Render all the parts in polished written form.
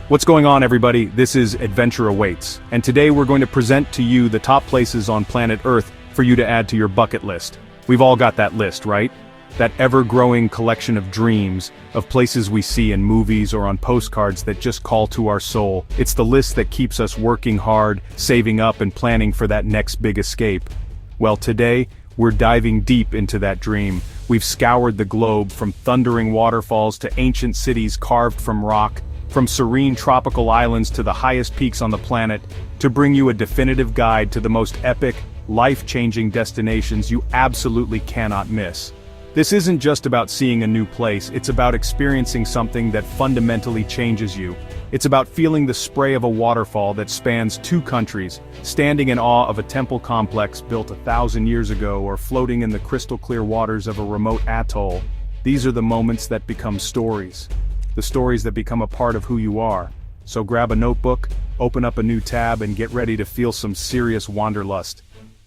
What's going on, everybody? This is Adventure Awaits, and today we're going to present to you the top places on planet Earth for you to add to your bucket list. We've all got that list, right? That ever-growing collection of dreams, of places we see in movies or on postcards that just call to our soul. It's the list that keeps us working hard, saving up and planning for that next big escape. Well, today, we're diving deep into that dream. We've scoured the globe from thundering waterfalls to ancient cities carved from rock, from serene tropical islands to the highest peaks on the planet, to bring you a definitive guide to the most epic, life-changing destinations you absolutely cannot miss. This isn't just about seeing a new place, it's about experiencing something that fundamentally changes you. It's about feeling the spray of a waterfall that spans two countries, standing in awe of a temple complex built 1,000 years ago, or floating in the crystal-clear waters of a remote atoll. These are the moments that become stories. The stories that become a part of who you are. So grab a notebook, open up a new tab, and get ready to feel some serious wanderlust.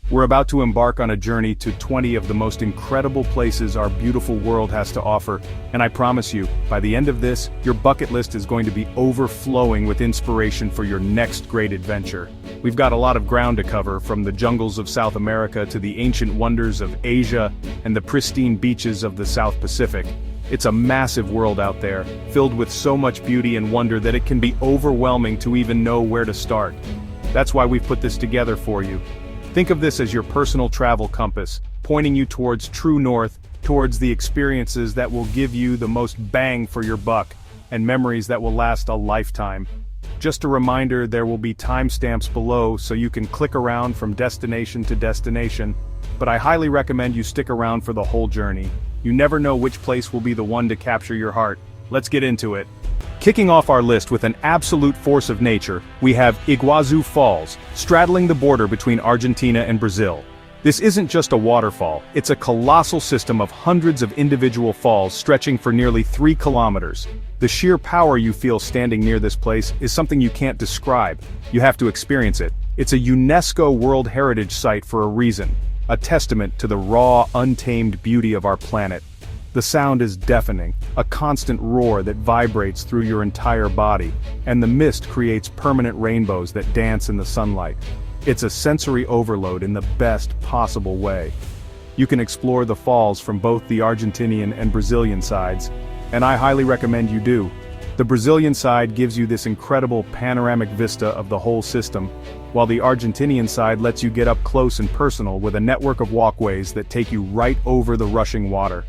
We're about to embark on a journey to 20 of the most incredible places our beautiful world has to offer, and I promise you, by the end of this, your bucket list is going to be overflowing with inspiration for your next great adventure. We've got a lot of ground to cover, from the jungles of South America to the ancient wonders of Asia and the pristine beaches of the South Pacific. It's a massive world out there, filled with so much beauty and wonder that it can be overwhelming to even know where to start. That's why we've put this together for you. Think of this as your personal travel compass, pointing you towards true north, towards the experiences that will give you the most bang for your buck, and memories that will last a lifetime. Just a reminder, there will be timestamps below so you can click around from destination to destination, but I highly recommend you stick around for the whole journey. You never know which place will be the one to capture your heart. Let's get into it. Kicking off our list with an absolute force of nature, we have Iguazu Falls, straddling the border between Argentina and Brazil. This isn't just a waterfall, it's a colossal system of hundreds of individual falls stretching for nearly 3 kilometers. The sheer power you feel standing near this place is something you can't describe. You have to experience it. It's a UNESCO World Heritage Site for a reason, a testament to the raw, untamed beauty of our planet. The sound is deafening, a constant roar that vibrates through your entire body, and the mist creates permanent rainbows that dance in the sunlight. It's a sensory overload in the best possible way. You can explore the falls from both the Argentinian and Brazilian sides, and I highly recommend you do. The Brazilian side gives you this incredible panoramic vista of the whole system, while the Argentinian side lets you get up close and personal with a network of walkways that take you right over the rushing water.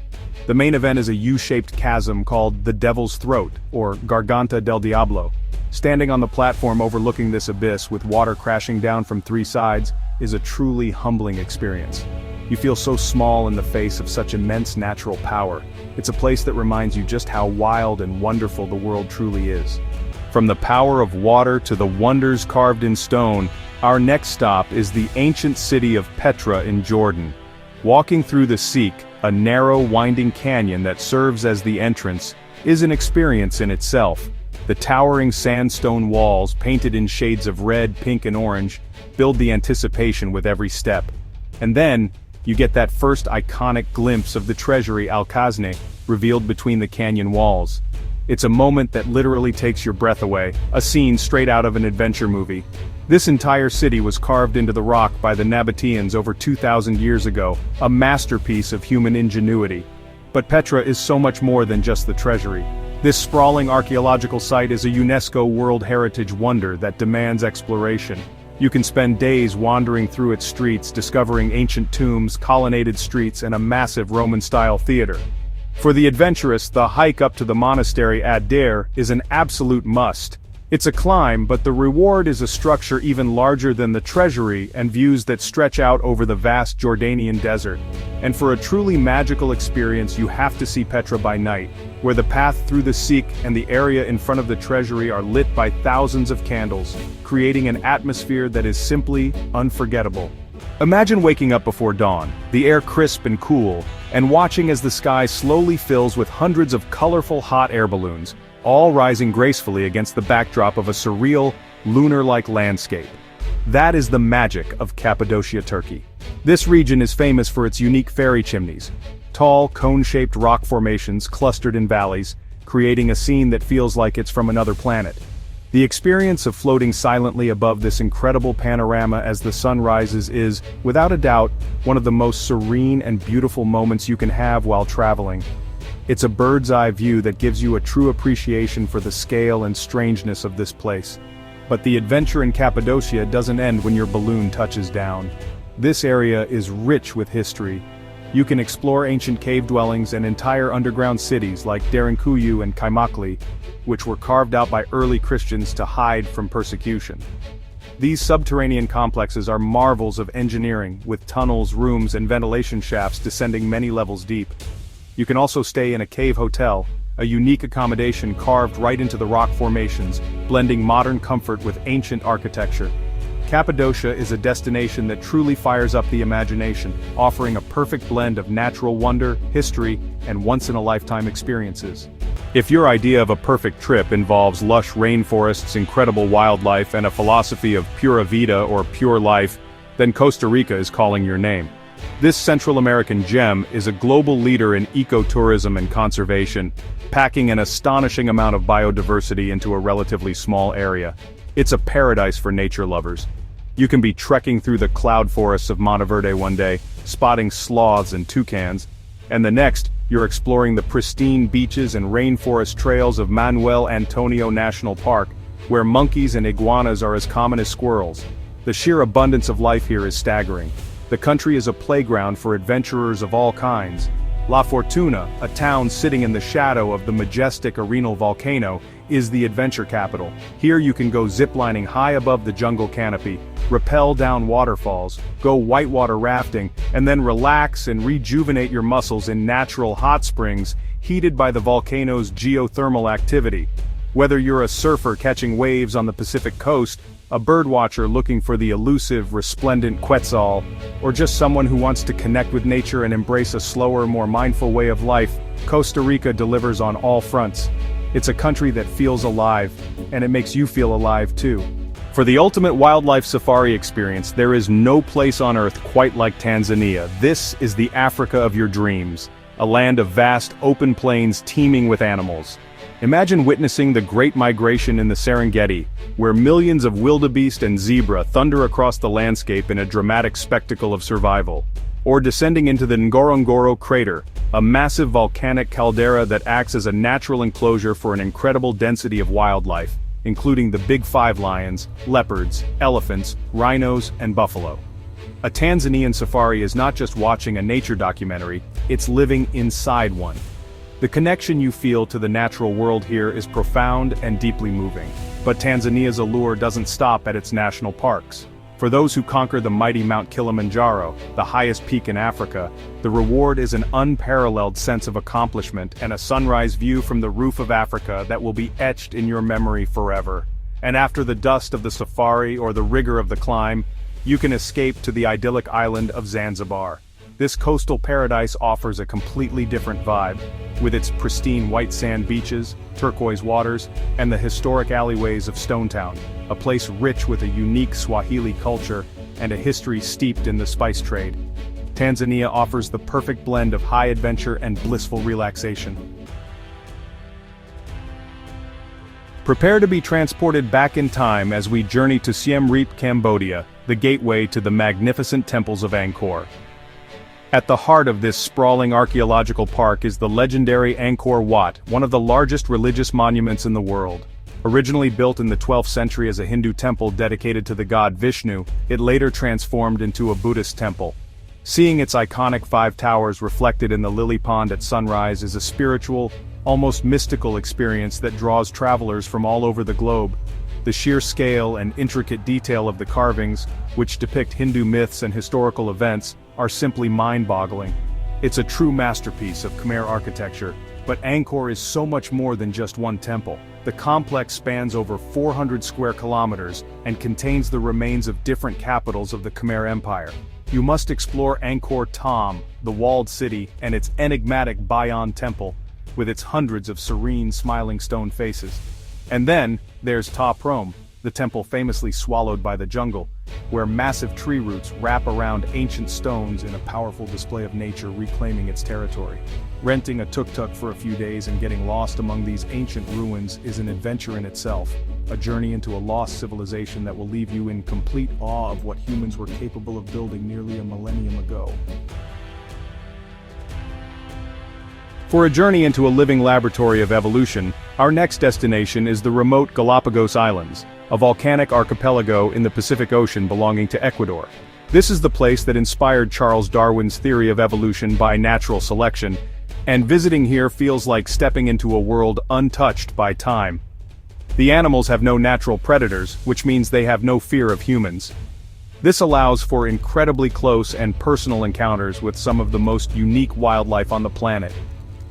The main event is a U-shaped chasm called the Devil's Throat, or Garganta del Diablo. Standing on the platform overlooking this abyss with water crashing down from 3 sides is a truly humbling experience. You feel so small in the face of such immense natural power. It's a place that reminds you just how wild and wonderful the world truly is. From the power of water to the wonders carved in stone, our next stop is the ancient city of Petra in Jordan. Walking through the Siq, a narrow, winding canyon that serves as the entrance, is an experience in itself. The towering sandstone walls, painted in shades of red, pink, and orange, build the anticipation with every step. And then, you get that first iconic glimpse of the treasury Al-Khazneh, revealed between the canyon walls. It's a moment that literally takes your breath away, a scene straight out of an adventure movie. This entire city was carved into the rock by the Nabateans over 2,000 years ago, a masterpiece of human ingenuity. But Petra is so much more than just the treasury. This sprawling archaeological site is a UNESCO World Heritage Wonder that demands exploration. You can spend days wandering through its streets, discovering ancient tombs, colonnaded streets, and a massive Roman-style theater. For the adventurous, the hike up to the monastery Ad Dair is an absolute must. It's a climb, but the reward is a structure even larger than the treasury and views that stretch out over the vast Jordanian desert. And for a truly magical experience, you have to see Petra by night, where the path through the Siq and the area in front of the treasury are lit by thousands of candles, creating an atmosphere that is simply unforgettable. Imagine waking up before dawn, the air crisp and cool, and watching as the sky slowly fills with hundreds of colorful hot air balloons, all rising gracefully against the backdrop of a surreal, lunar-like landscape. That is the magic of Cappadocia, Turkey. This region is famous for its unique fairy chimneys, tall, cone-shaped rock formations clustered in valleys, creating a scene that feels like it's from another planet. The experience of floating silently above this incredible panorama as the sun rises is, without a doubt, one of the most serene and beautiful moments you can have while traveling. It's a bird's-eye view that gives you a true appreciation for the scale and strangeness of this place. But the adventure in Cappadocia doesn't end when your balloon touches down. This area is rich with history. You can explore ancient cave dwellings and entire underground cities like Derinkuyu and Kaimakli, which were carved out by early Christians to hide from persecution. These subterranean complexes are marvels of engineering, with tunnels, rooms, and ventilation shafts descending many levels deep. You can also stay in a cave hotel, a unique accommodation carved right into the rock formations, blending modern comfort with ancient architecture. Cappadocia is a destination that truly fires up the imagination, offering a perfect blend of natural wonder, history, and once-in-a-lifetime experiences. If your idea of a perfect trip involves lush rainforests, incredible wildlife, and a philosophy of pura vida or pure life, then Costa Rica is calling your name. This Central American gem is a global leader in ecotourism and conservation, packing an astonishing amount of biodiversity into a relatively small area. It's a paradise for nature lovers. You can be trekking through the cloud forests of Monteverde one day, spotting sloths and toucans, and the next, you're exploring the pristine beaches and rainforest trails of Manuel Antonio National Park, where monkeys and iguanas are as common as squirrels. The sheer abundance of life here is staggering. The country is a playground for adventurers of all kinds. La Fortuna, a town sitting in the shadow of the majestic Arenal volcano, is the adventure capital. Here you can go ziplining high above the jungle canopy, rappel down waterfalls, go whitewater rafting, and then relax and rejuvenate your muscles in natural hot springs, heated by the volcano's geothermal activity. Whether you're a surfer catching waves on the Pacific coast, a birdwatcher looking for the elusive, resplendent quetzal, or just someone who wants to connect with nature and embrace a slower, more mindful way of life, Costa Rica delivers on all fronts. It's a country that feels alive, and it makes you feel alive too. For the ultimate wildlife safari experience, there is no place on earth quite like Tanzania. This is the Africa of your dreams, a land of vast, open plains teeming with animals. Imagine witnessing the Great Migration in the Serengeti, where millions of wildebeest and zebra thunder across the landscape in a dramatic spectacle of survival. Or descending into the Ngorongoro crater, a massive volcanic caldera that acts as a natural enclosure for an incredible density of wildlife, including the big five lions, leopards, elephants, rhinos, and buffalo. A Tanzanian safari is not just watching a nature documentary, it's living inside one. The connection you feel to the natural world here is profound and deeply moving. But Tanzania's allure doesn't stop at its national parks. For those who conquer the mighty Mount Kilimanjaro, the highest peak in Africa, the reward is an unparalleled sense of accomplishment and a sunrise view from the roof of Africa that will be etched in your memory forever. And after the dust of the safari or the rigor of the climb, you can escape to the idyllic island of Zanzibar. This coastal paradise offers a completely different vibe, with its pristine white sand beaches, turquoise waters, and the historic alleyways of Stone Town, a place rich with a unique Swahili culture and a history steeped in the spice trade. Tanzania offers the perfect blend of high adventure and blissful relaxation. Prepare to be transported back in time as we journey to Siem Reap, Cambodia, the gateway to the magnificent temples of Angkor. At the heart of this sprawling archaeological park is the legendary Angkor Wat, one of the largest religious monuments in the world. Originally built in the 12th century as a Hindu temple dedicated to the god Vishnu, it later transformed into a Buddhist temple. Seeing its iconic 5 towers reflected in the lily pond at sunrise is a spiritual, almost mystical experience that draws travelers from all over the globe. The sheer scale and intricate detail of the carvings, which depict Hindu myths and historical events, are simply mind-boggling. It's a true masterpiece of Khmer architecture, but Angkor is so much more than just one temple. The complex spans over 400 square kilometers and contains the remains of different capitals of the Khmer Empire. You must explore Angkor Thom, the walled city, and its enigmatic Bayon temple, with its hundreds of serene, smiling stone faces. And then, there's Ta Prohm, the temple famously swallowed by the jungle, where massive tree roots wrap around ancient stones in a powerful display of nature reclaiming its territory. Renting a tuk-tuk for a few days and getting lost among these ancient ruins is an adventure in itself, a journey into a lost civilization that will leave you in complete awe of what humans were capable of building nearly a millennium ago. For a journey into a living laboratory of evolution, our next destination is the remote Galapagos Islands, a volcanic archipelago in the Pacific Ocean belonging to Ecuador. This is the place that inspired Charles Darwin's theory of evolution by natural selection, and visiting here feels like stepping into a world untouched by time. The animals have no natural predators, which means they have no fear of humans. This allows for incredibly close and personal encounters with some of the most unique wildlife on the planet.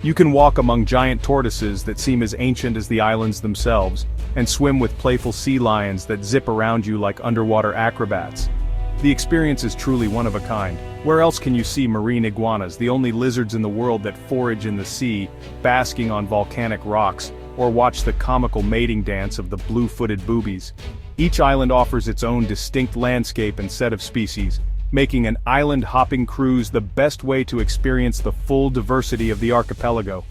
You can walk among giant tortoises that seem as ancient as the islands themselves, and swim with playful sea lions that zip around you like underwater acrobats. The experience is truly one of a kind. Where else can you see marine iguanas, the only lizards in the world that forage in the sea, basking on volcanic rocks, or watch the comical mating dance of the blue-footed boobies? Each island offers its own distinct landscape and set of species, making an island-hopping cruise the best way to experience the full diversity of the archipelago.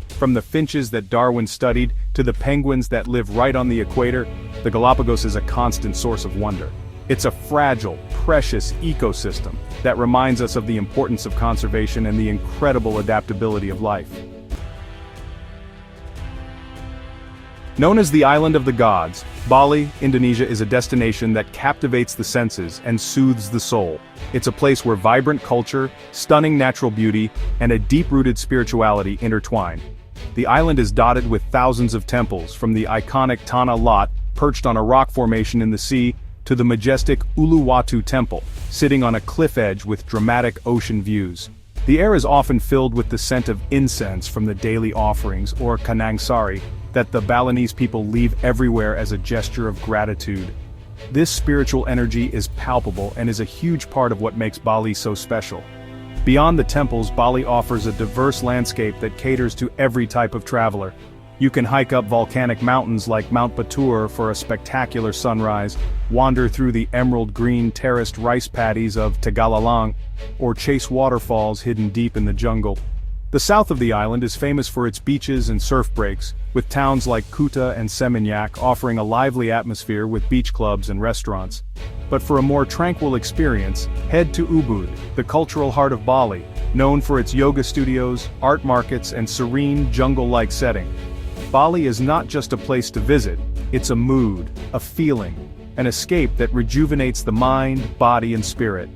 From the finches that Darwin studied to the penguins that live right on the equator, the Galapagos is a constant source of wonder. It's a fragile, precious ecosystem that reminds us of the importance of conservation and the incredible adaptability of life. Known as the Island of the Gods, Bali, Indonesia is a destination that captivates the senses and soothes the soul. It's a place where vibrant culture, stunning natural beauty, and a deep-rooted spirituality intertwine. The island is dotted with thousands of temples, from the iconic Tanah Lot, perched on a rock formation in the sea, to the majestic Uluwatu Temple, sitting on a cliff edge with dramatic ocean views. The air is often filled with the scent of incense from the daily offerings, or kanang sari, that the Balinese people leave everywhere as a gesture of gratitude. This spiritual energy is palpable and is a huge part of what makes Bali so special. Beyond the temples, Bali offers a diverse landscape that caters to every type of traveler. You can hike up volcanic mountains like Mount Batur for a spectacular sunrise, wander through the emerald green terraced rice paddies of Tegalalang, or chase waterfalls hidden deep in the jungle. The south of the island is famous for its beaches and surf breaks, with towns like Kuta and Seminyak offering a lively atmosphere with beach clubs and restaurants. But for a more tranquil experience, head to Ubud, the cultural heart of Bali, known for its yoga studios, art markets, and serene, jungle-like setting. Bali is not just a place to visit, it's a mood, a feeling, an escape that rejuvenates the mind, body, and spirit.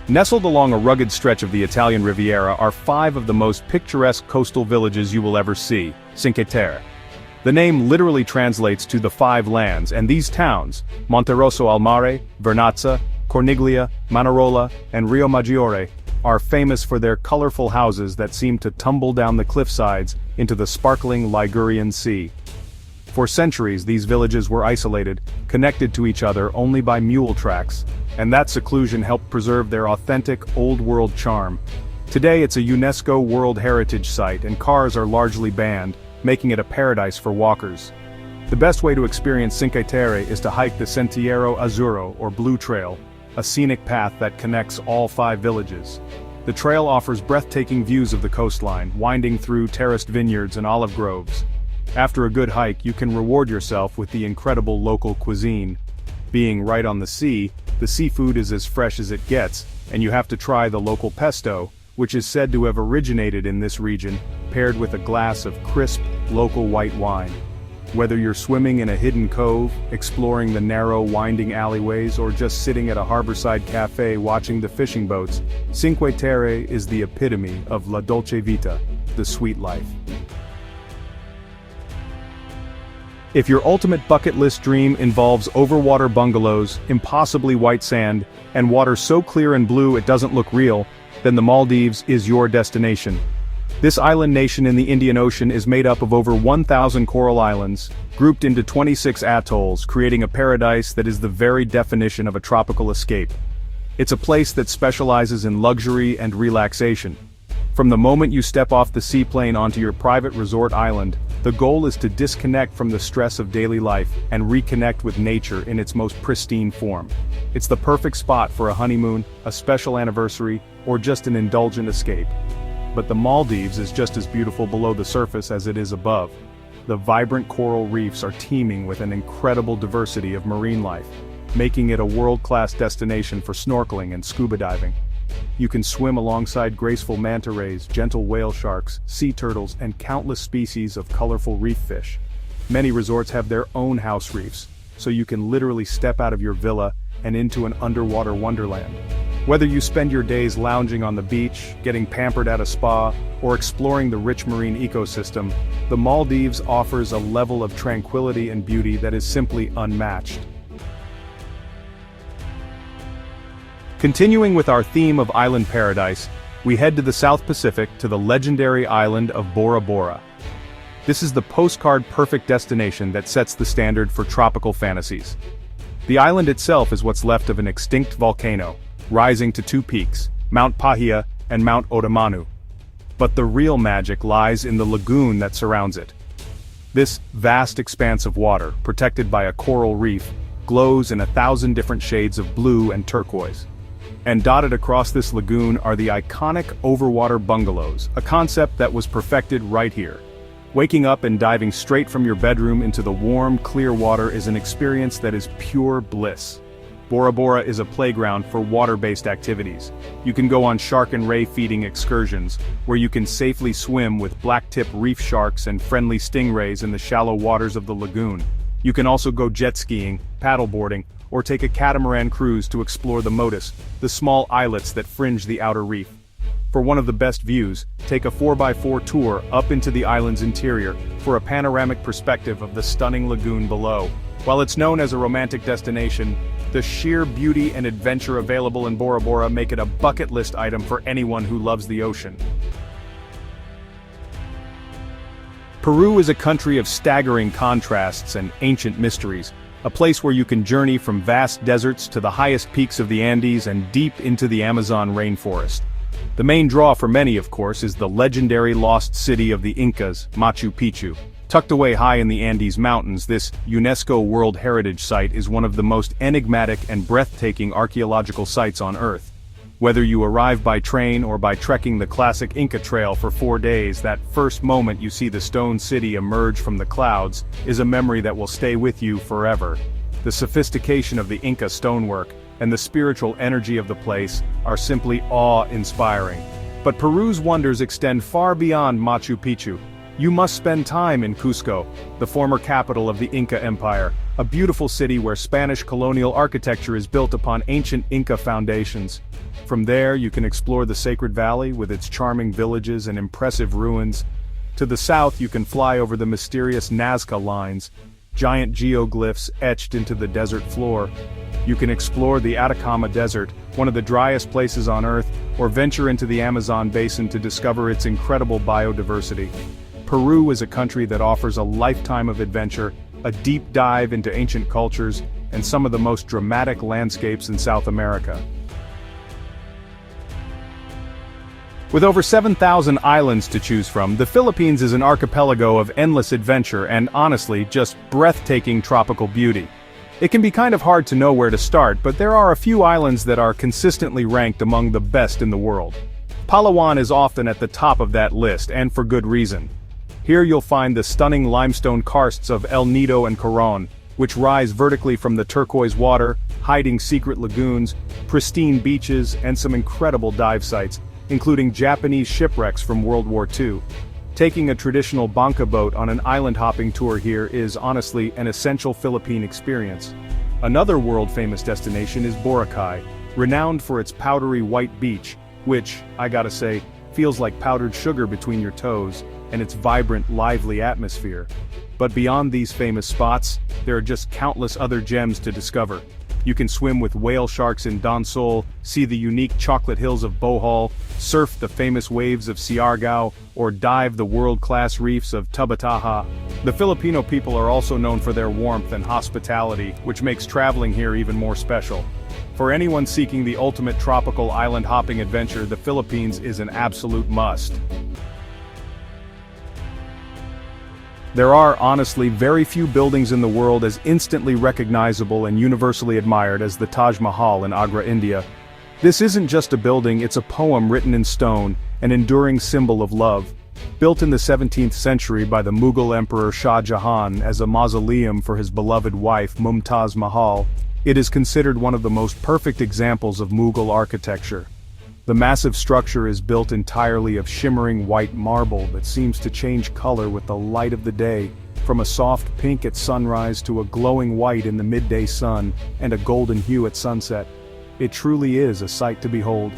Nestled along a rugged stretch of the Italian Riviera are 5 of the most picturesque coastal villages you will ever see, Cinque Terre. The name literally translates to the 5 lands, and these towns, Monterosso al Mare, Vernazza, Corniglia, Manarola, and Rio Maggiore, are famous for their colorful houses that seem to tumble down the cliffsides into the sparkling Ligurian Sea. For centuries, these villages were isolated, connected to each other only by mule tracks, and that seclusion helped preserve their authentic, old-world charm. Today it's a UNESCO World Heritage Site, and cars are largely banned, making it a paradise for walkers. The best way to experience Cinque Terre is to hike the Sentiero Azzurro, or Blue Trail, a scenic path that connects all 5 villages. The trail offers breathtaking views of the coastline, winding through terraced vineyards and olive groves. After a good hike, you can reward yourself with the incredible local cuisine. Being right on the sea, the seafood is as fresh as it gets, and you have to try the local pesto, which is said to have originated in this region, paired with a glass of crisp, local white wine. Whether you're swimming in a hidden cove, exploring the narrow, winding alleyways, or just sitting at a harborside cafe watching the fishing boats, Cinque Terre is the epitome of la dolce vita, the sweet life. If your ultimate bucket list dream involves overwater bungalows, impossibly white sand, and water so clear and blue it doesn't look real, then the Maldives is your destination. This island nation in the Indian Ocean is made up of over 1,000 coral islands, grouped into 26 atolls, creating a paradise that is the very definition of a tropical escape. It's a place that specializes in luxury and relaxation. From the moment you step off the seaplane onto your private resort island, The goal is to disconnect from the stress of daily life and reconnect with nature in its most pristine form. It's the perfect spot for a honeymoon, a special anniversary, or just an indulgent escape. But the Maldives is just as beautiful below the surface as it is above. The vibrant coral reefs are teeming with an incredible diversity of marine life, making it a world-class destination for snorkeling and scuba diving. You can swim alongside graceful manta rays, gentle whale sharks, sea turtles, and countless species of colorful reef fish. Many resorts have their own house reefs, so you can literally step out of your villa and into an underwater wonderland. Whether you spend your days lounging on the beach, getting pampered at a spa, or exploring the rich marine ecosystem, the Maldives offers a level of tranquility and beauty that is simply unmatched. Continuing with our theme of island paradise, we head to the South Pacific to the legendary island of Bora Bora. This is the postcard-perfect destination that sets the standard for tropical fantasies. The island itself is what's left of an extinct volcano, rising to two peaks, Mount Pahia and Mount Odomanu. But the real magic lies in the lagoon that surrounds it. This vast expanse of water, protected by a coral reef, glows in 1,000 different shades of blue and turquoise. And dotted across this lagoon are the iconic overwater bungalows, a concept that was perfected right here. Waking up and diving straight from your bedroom into the warm, clear water is an experience that is pure bliss. Bora Bora is a playground for water-based activities. You can go on shark and ray feeding excursions, where you can safely swim with blacktip reef sharks and friendly stingrays in the shallow waters of the lagoon. You can also go jet skiing, paddleboarding, or take a catamaran cruise to explore the motus, the small islets that fringe the outer reef. For one of the best views, take a 4x4 tour up into the island's interior for a panoramic perspective of the stunning lagoon below. While it's known as a romantic destination, the sheer beauty and adventure available in Bora Bora make it a bucket list item for anyone who loves the ocean. Peru is a country of staggering contrasts and ancient mysteries, a place where you can journey from vast deserts to the highest peaks of the Andes and deep into the Amazon rainforest. The main draw for many, of course, is the legendary lost city of the Incas, Machu Picchu. Tucked away high in the Andes Mountains, this UNESCO World Heritage Site is one of the most enigmatic and breathtaking archaeological sites on Earth. Whether you arrive by train or by trekking the classic Inca Trail for 4 days, that first moment you see the stone city emerge from the clouds is a memory that will stay with you forever. The sophistication of the Inca stonework and the spiritual energy of the place are simply awe-inspiring. But Peru's wonders extend far beyond Machu Picchu. You must spend time in Cusco, the former capital of the Inca Empire, a beautiful city where Spanish colonial architecture is built upon ancient Inca foundations. From there you can explore the Sacred Valley with its charming villages and impressive ruins. To the south you can fly over the mysterious Nazca lines, giant geoglyphs etched into the desert floor. You can explore the Atacama Desert, one of the driest places on Earth, or venture into the Amazon basin to discover its incredible biodiversity. Peru is a country that offers a lifetime of adventure, a deep dive into ancient cultures, and some of the most dramatic landscapes in South America. With over 7,000 islands to choose from, the Philippines is an archipelago of endless adventure and, honestly, just breathtaking tropical beauty. It can be kind of hard to know where to start, but there are a few islands that are consistently ranked among the best in the world. Palawan is often at the top of that list, and for good reason. Here you'll find the stunning limestone karsts of El Nido and Coron, which rise vertically from the turquoise water, hiding secret lagoons, pristine beaches, and some incredible dive sites, including Japanese shipwrecks from World War II. Taking a traditional banca boat on an island-hopping tour here is honestly an essential Philippine experience. Another world-famous destination is Boracay, renowned for its powdery white beach, which, I gotta say, feels like powdered sugar between your toes, and its vibrant, lively atmosphere. But beyond these famous spots, there are just countless other gems to discover. You can swim with whale sharks in Donsol, see the unique chocolate hills of Bohol, surf the famous waves of Siargao, or dive the world-class reefs of Tubataha. The Filipino people are also known for their warmth and hospitality, which makes traveling here even more special. For anyone seeking the ultimate tropical island-hopping adventure, the Philippines is an absolute must. There are, honestly, very few buildings in the world as instantly recognizable and universally admired as the Taj Mahal in Agra, India. This isn't just a building, it's a poem written in stone, an enduring symbol of love. Built in the 17th century by the Mughal Emperor Shah Jahan as a mausoleum for his beloved wife Mumtaz Mahal, it is considered one of the most perfect examples of Mughal architecture. The massive structure is built entirely of shimmering white marble that seems to change color with the light of the day, from a soft pink at sunrise to a glowing white in the midday sun and a golden hue at sunset. It truly is a sight to behold.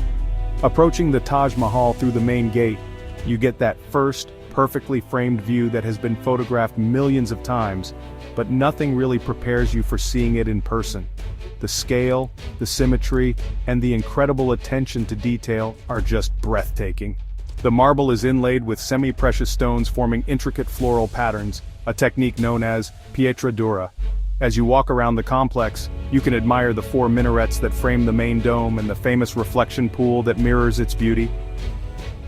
Approaching the Taj Mahal through the main gate, you get that first, perfectly framed view that has been photographed millions of times, but nothing really prepares you for seeing it in person. The scale, the symmetry, and the incredible attention to detail are just breathtaking. The marble is inlaid with semi-precious stones forming intricate floral patterns, a technique known as pietra dura. As you walk around the complex, you can admire the 4 minarets that frame the main dome and the famous reflection pool that mirrors its beauty.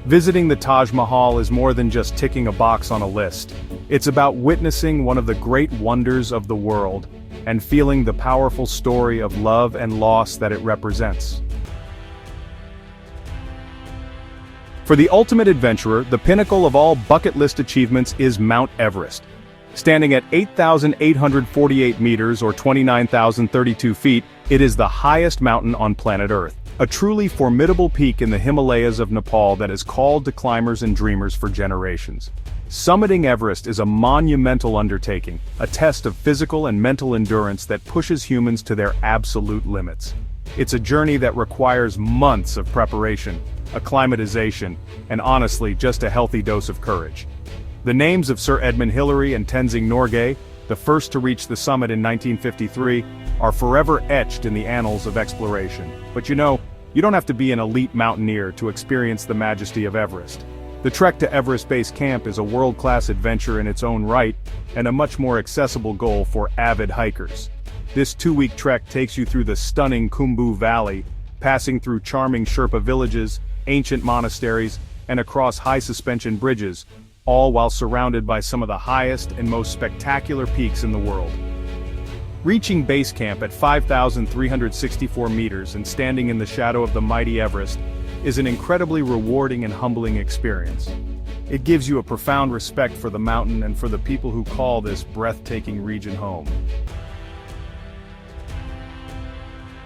Visiting the Taj Mahal is more than just ticking a box on a list. It's about witnessing one of the great wonders of the world, and feeling the powerful story of love and loss that it represents. For the ultimate adventurer, the pinnacle of all bucket list achievements is Mount Everest. Standing at 8,848 meters or 29,032 feet, it is the highest mountain on planet Earth. A truly formidable peak in the Himalayas of Nepal that has called to climbers and dreamers for generations. Summiting Everest is a monumental undertaking, a test of physical and mental endurance that pushes humans to their absolute limits. It's a journey that requires months of preparation, acclimatization, and honestly, just a healthy dose of courage. The names of Sir Edmund Hillary and Tenzing Norgay, the first to reach the summit in 1953, are forever etched in the annals of exploration. But you don't have to be an elite mountaineer to experience the majesty of Everest. The trek to Everest Base Camp is a world-class adventure in its own right, and a much more accessible goal for avid hikers. This 2-week trek takes you through the stunning Khumbu Valley, passing through charming Sherpa villages, ancient monasteries, and across high-suspension bridges, all while surrounded by some of the highest and most spectacular peaks in the world. Reaching base camp at 5,364 meters and standing in the shadow of the mighty Everest is an incredibly rewarding and humbling experience. It gives you a profound respect for the mountain and for the people who call this breathtaking region home.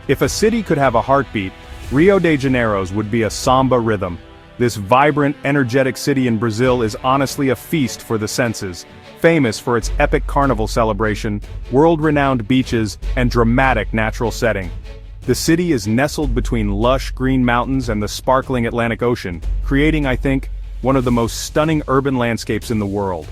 If a city could have a heartbeat, Rio de Janeiro's would be a samba rhythm. This vibrant, energetic city in Brazil is honestly a feast for the senses, famous for its epic carnival celebration, world-renowned beaches, and dramatic natural setting. The city is nestled between lush green mountains and the sparkling Atlantic Ocean, creating, I think, one of the most stunning urban landscapes in the world.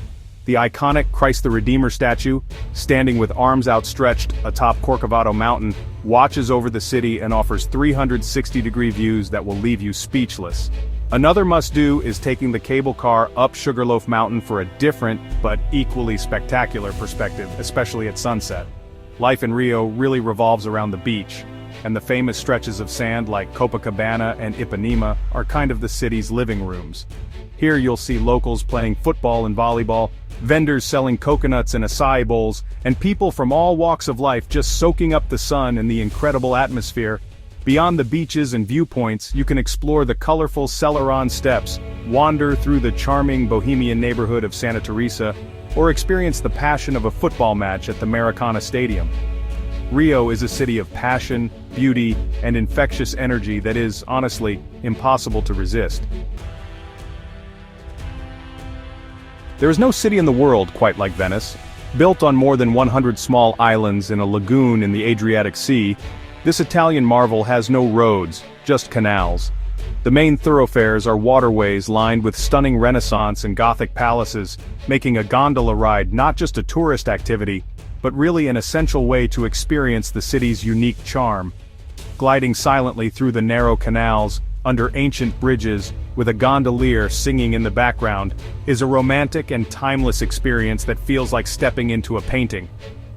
The iconic Christ the Redeemer statue, standing with arms outstretched atop Corcovado Mountain, watches over the city and offers 360-degree views that will leave you speechless. Another must-do is taking the cable car up Sugarloaf Mountain for a different, but equally spectacular perspective, especially at sunset. Life in Rio really revolves around the beach, and the famous stretches of sand like Copacabana and Ipanema are kind of the city's living rooms. Here you'll see locals playing football and volleyball, vendors selling coconuts and acai bowls, and people from all walks of life just soaking up the sun and the incredible atmosphere. Beyond the beaches and viewpoints, you can explore the colorful Celeron steps, wander through the charming bohemian neighborhood of Santa Teresa, or experience the passion of a football match at the Maracana Stadium. Rio is a city of passion, beauty, and infectious energy that is, honestly, impossible to resist. There is no city in the world quite like Venice. Built on more than 100 small islands in a lagoon in the Adriatic Sea, this Italian marvel has no roads, just canals. The main thoroughfares are waterways lined with stunning Renaissance and Gothic palaces, making a gondola ride not just a tourist activity, but really an essential way to experience the city's unique charm. Gliding silently through the narrow canals, under ancient bridges, with a gondolier singing in the background, is a romantic and timeless experience that feels like stepping into a painting.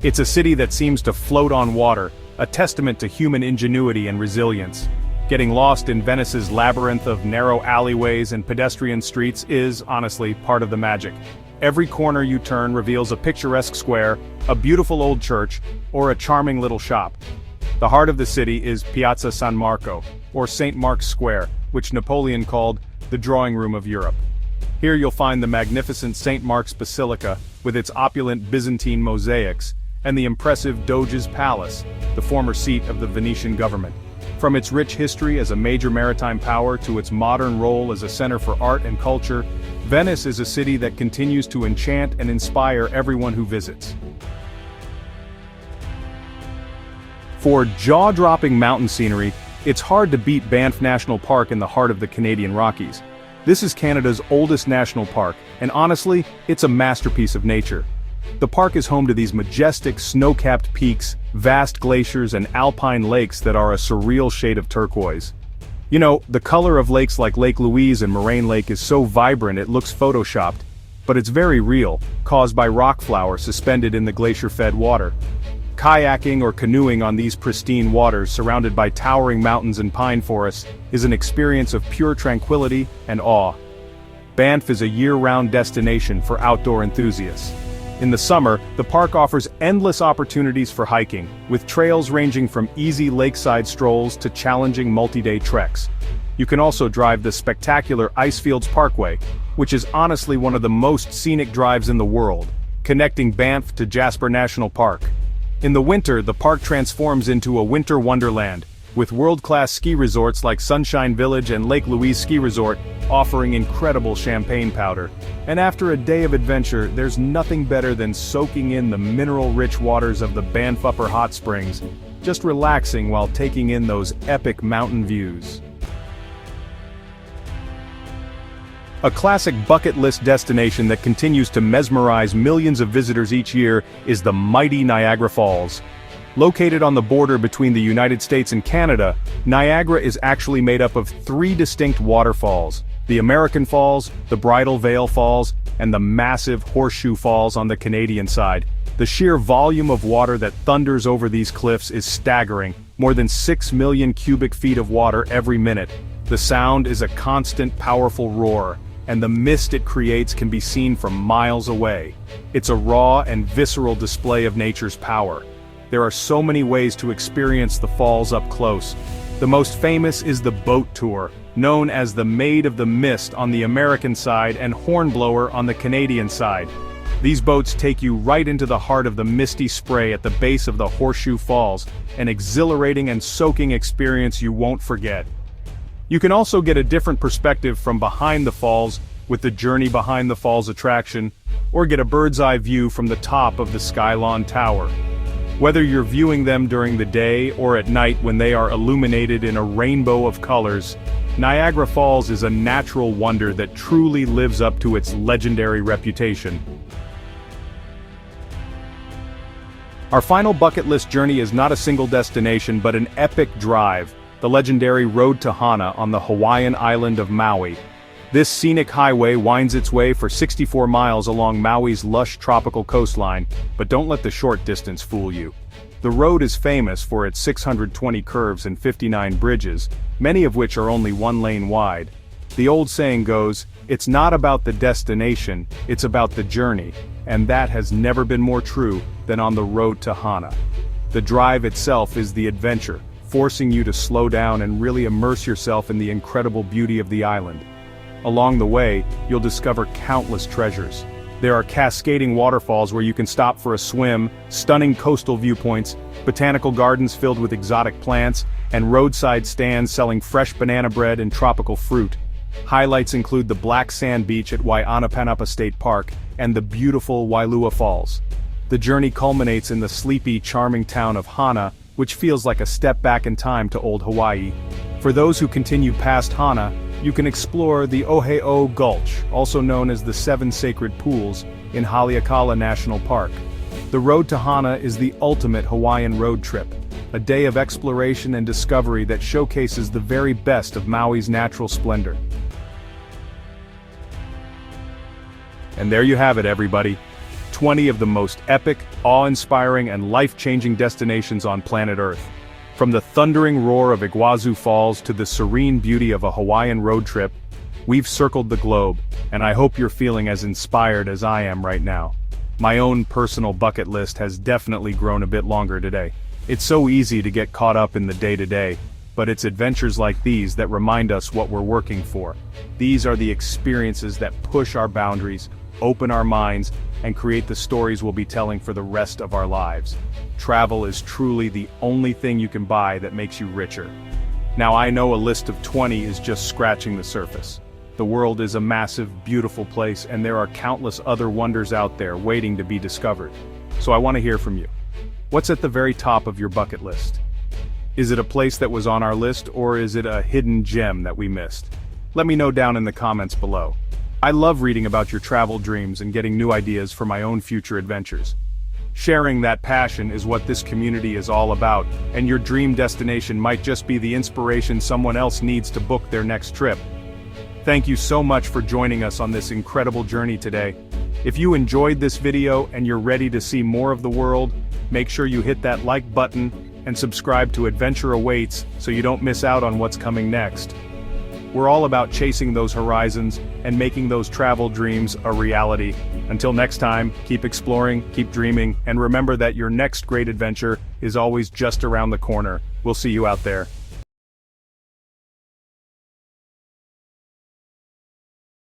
It's a city that seems to float on water, a testament to human ingenuity and resilience. Getting lost in Venice's labyrinth of narrow alleyways and pedestrian streets is, honestly, part of the magic. Every corner you turn reveals a picturesque square, a beautiful old church, or a charming little shop. The heart of the city is Piazza San Marco, or St. Mark's Square, which Napoleon called the drawing room of Europe. Here you'll find the magnificent St. Mark's Basilica, with its opulent Byzantine mosaics, and the impressive Doge's Palace, the former seat of the Venetian government. From its rich history as a major maritime power to its modern role as a center for art and culture, Venice is a city that continues to enchant and inspire everyone who visits. For jaw-dropping mountain scenery, it's hard to beat Banff National Park in the heart of the Canadian Rockies. This is Canada's oldest national park, and honestly, it's a masterpiece of nature. The park is home to these majestic snow-capped peaks, vast glaciers and alpine lakes that are a surreal shade of turquoise. You know, the color of lakes like Lake Louise and Moraine Lake is so vibrant it looks photoshopped, but it's very real, caused by rock flour suspended in the glacier-fed water. Kayaking or canoeing on these pristine waters surrounded by towering mountains and pine forests is an experience of pure tranquility and awe. Banff is a year-round destination for outdoor enthusiasts. In the summer, the park offers endless opportunities for hiking, with trails ranging from easy lakeside strolls to challenging multi-day treks. You can also drive the spectacular Icefields Parkway, which is honestly one of the most scenic drives in the world, connecting Banff to Jasper National Park. In the winter, the park transforms into a winter wonderland, with world-class ski resorts like Sunshine Village and Lake Louise Ski Resort offering incredible champagne powder. And after a day of adventure, there's nothing better than soaking in the mineral-rich waters of the Banff Upper Hot Springs, just relaxing while taking in those epic mountain views. A classic bucket list destination that continues to mesmerize millions of visitors each year is the mighty Niagara Falls. Located on the border between the United States and Canada, Niagara is actually made up of 3 distinct waterfalls: the American Falls, the Bridal Veil Falls, and the massive Horseshoe Falls on the Canadian side. The sheer volume of water that thunders over these cliffs is staggering, more than 6 million cubic feet of water every minute. The sound is a constant, powerful roar, and the mist it creates can be seen from miles away. It's a raw and visceral display of nature's power. There are so many ways to experience the falls up close. The most famous is the boat tour, known as the Maid of the Mist on the American side and Hornblower on the Canadian side. These boats take you right into the heart of the misty spray at the base of the Horseshoe Falls, an exhilarating and soaking experience you won't forget. You can also get a different perspective from behind the falls with the Journey Behind the Falls attraction, or get a bird's-eye view from the top of the Skylon Tower. Whether you're viewing them during the day or at night when they are illuminated in a rainbow of colors, Niagara Falls is a natural wonder that truly lives up to its legendary reputation. Our final bucket list journey is not a single destination but an epic drive, the legendary Road to Hana on the Hawaiian island of Maui. This scenic highway winds its way for 64 miles along Maui's lush tropical coastline, but don't let the short distance fool you. The road is famous for its 620 curves and 59 bridges, many of which are only 1 lane wide. The old saying goes, "It's not about the destination, it's about the journey," and that has never been more true than on the Road to Hana. The drive itself is the adventure, forcing you to slow down and really immerse yourself in the incredible beauty of the island. Along the way, you'll discover countless treasures. There are cascading waterfalls where you can stop for a swim, stunning coastal viewpoints, botanical gardens filled with exotic plants, and roadside stands selling fresh banana bread and tropical fruit. Highlights include the black sand beach at Waihanapanapa State Park and the beautiful Wailua Falls. The journey culminates in the sleepy, charming town of Hana, which feels like a step back in time to old Hawaii. For those who continue past Hana, you can explore the Oheo Gulch, also known as the 7 Sacred Pools, in Haleakala National Park. The Road to Hana is the ultimate Hawaiian road trip, a day of exploration and discovery that showcases the very best of Maui's natural splendor. And there you have it, everybody. 20 of the most epic, awe-inspiring, and life-changing destinations on planet Earth. From the thundering roar of Iguazu Falls to the serene beauty of a Hawaiian road trip, We've circled the globe, and I hope you're feeling as inspired as I am right now. My own personal bucket list has definitely grown a bit longer today. It's so easy to get caught up in the day-to-day, but it's adventures like these that remind us what we're working for. These are the experiences that push our boundaries, open our minds, and create the stories we'll be telling for the rest of our lives. Travel is truly the only thing you can buy that makes you richer. Now I know a list of 20 is just scratching the surface. The world is a massive, beautiful place, and there are countless other wonders out there waiting to be discovered. So I want to hear from you. What's at the very top of your bucket list? Is it a place that was on our list, or is it a hidden gem that we missed? Let me know down in the comments below. I love reading about your travel dreams and getting new ideas for my own future adventures. Sharing that passion is what this community is all about, and your dream destination might just be the inspiration someone else needs to book their next trip. Thank you so much for joining us on this incredible journey today. If you enjoyed this video and you're ready to see more of the world, make sure you hit that like button and subscribe to Adventure Awaits so you don't miss out on what's coming next. We're all about chasing those horizons and making those travel dreams a reality. Until next time, keep exploring, keep dreaming, and remember that your next great adventure is always just around the corner. We'll see you out there.